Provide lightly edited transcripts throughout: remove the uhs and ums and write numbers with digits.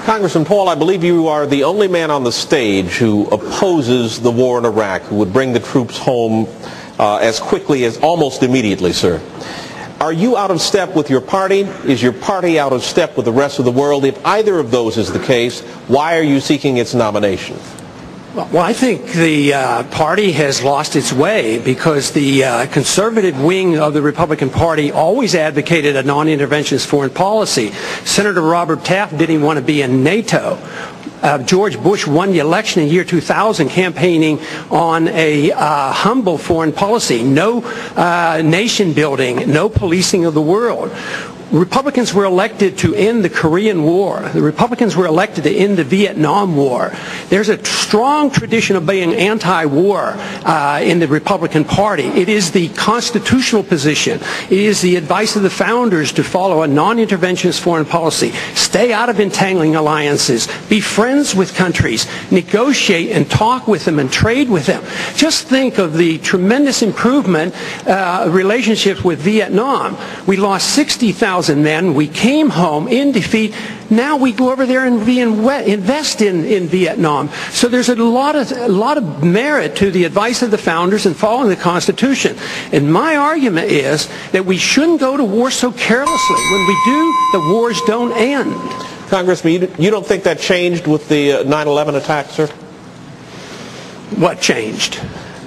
Congressman Paul, I believe you are the only man on the stage who opposes the war in Iraq, who would bring the troops home as quickly as almost immediately, sir. Are you out of step with your party? Is your party out of step with the rest of the world? If either of those is the case, why are you seeking its nomination? Well, I think the party has lost its way because the conservative wing of the Republican Party always advocated a non-interventionist foreign policy. Senator Robert Taft didn't want to be in NATO. George Bush won the election in the year 2000 campaigning on a humble foreign policy, no nation building, no policing of the world. Republicans were elected to end the Korean War. The Republicans were elected to end the Vietnam War. There's a strong tradition of being anti-war in the Republican Party. It is the constitutional position. It is the advice of the founders to follow a non-interventionist foreign policy. Stay out of entangling alliances. Be friends with countries. Negotiate and talk with them and trade with them. Just think of the tremendous improvement relationships with Vietnam. We lost 60,000 men. We came home in defeat. Now we go over there and invest in Vietnam. So there's a lot of merit to the advice of the founders and following the Constitution. And my argument is that we shouldn't go to war so carelessly. When we do, the wars don't end. Congressman, you don't think that changed with the 9/11 attack, sir? What changed?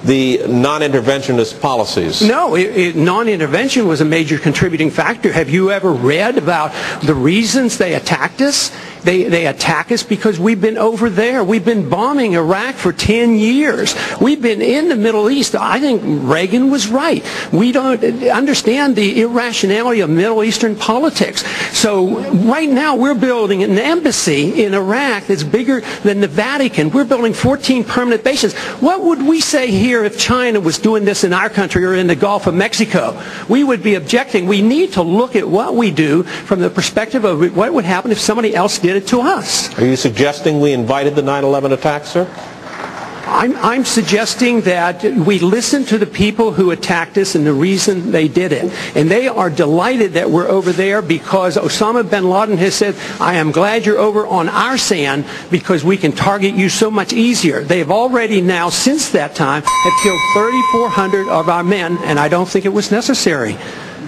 The non-interventionist policies. No, non-intervention was a major contributing factor. Have you ever read about the reasons they attacked us? They attack us because we've been over there. We've been bombing Iraq for 10 years. We've been in the Middle East. I think Reagan was right. We don't understand the irrationality of Middle Eastern politics. So right now we're building an embassy in Iraq that's bigger than the Vatican. We're building 14 permanent bases. What would we say here if China was doing this in our country or in the Gulf of Mexico? We would be objecting. We need to look at what we do from the perspective of what would happen if somebody else did it to us. Are you suggesting we invited the 9/11 attack, sir? I'm suggesting that we listen to the people who attacked us and the reason they did it. And they are delighted that we're over there because Osama bin Laden has said, I am glad you're over on our sand because we can target you so much easier. They've already now, since that time, have killed 3,400 of our men, and I don't think it was necessary.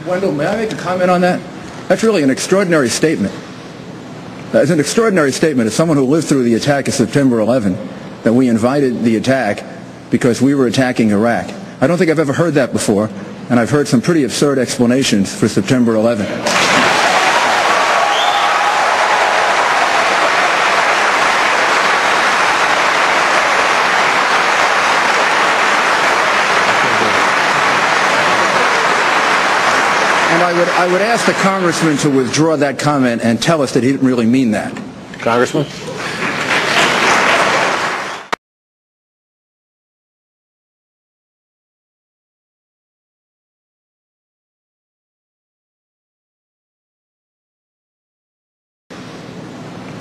Wendell, may I make a comment on that? That's really an extraordinary statement. It's an extraordinary statement as someone who lived through the attack of September 11, that we invited the attack because we were attacking Iraq. I don't think I've ever heard that before, and I've heard some pretty absurd explanations for September 11. And I would ask the congressman to withdraw that comment and tell us that he didn't really mean that. Congressman?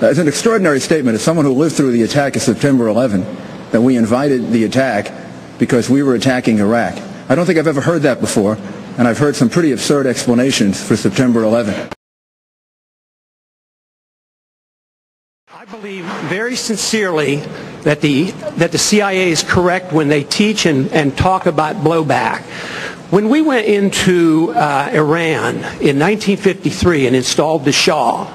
It's an extraordinary statement as someone who lived through the attack of September 11, that we invited the attack because we were attacking Iraq. I don't think I've ever heard that before, and I've heard some pretty absurd explanations for September 11. I believe very sincerely that the CIA is correct when they teach and talk about blowback. When we went into Iran in 1953 and installed the Shah,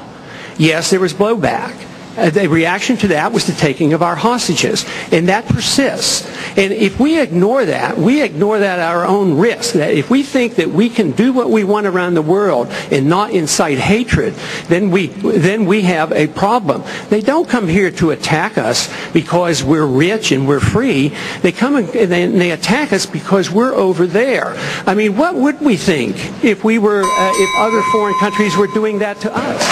yes, there was blowback. The reaction to that was the taking of our hostages, and that persists. And if we ignore that at our own risk. That if we think that we can do what we want around the world and not incite hatred, then we have a problem. They don't come here to attack us because we're rich and we're free. They come and they attack us because we're over there. I mean, what would we think if we were if other foreign countries were doing that to us?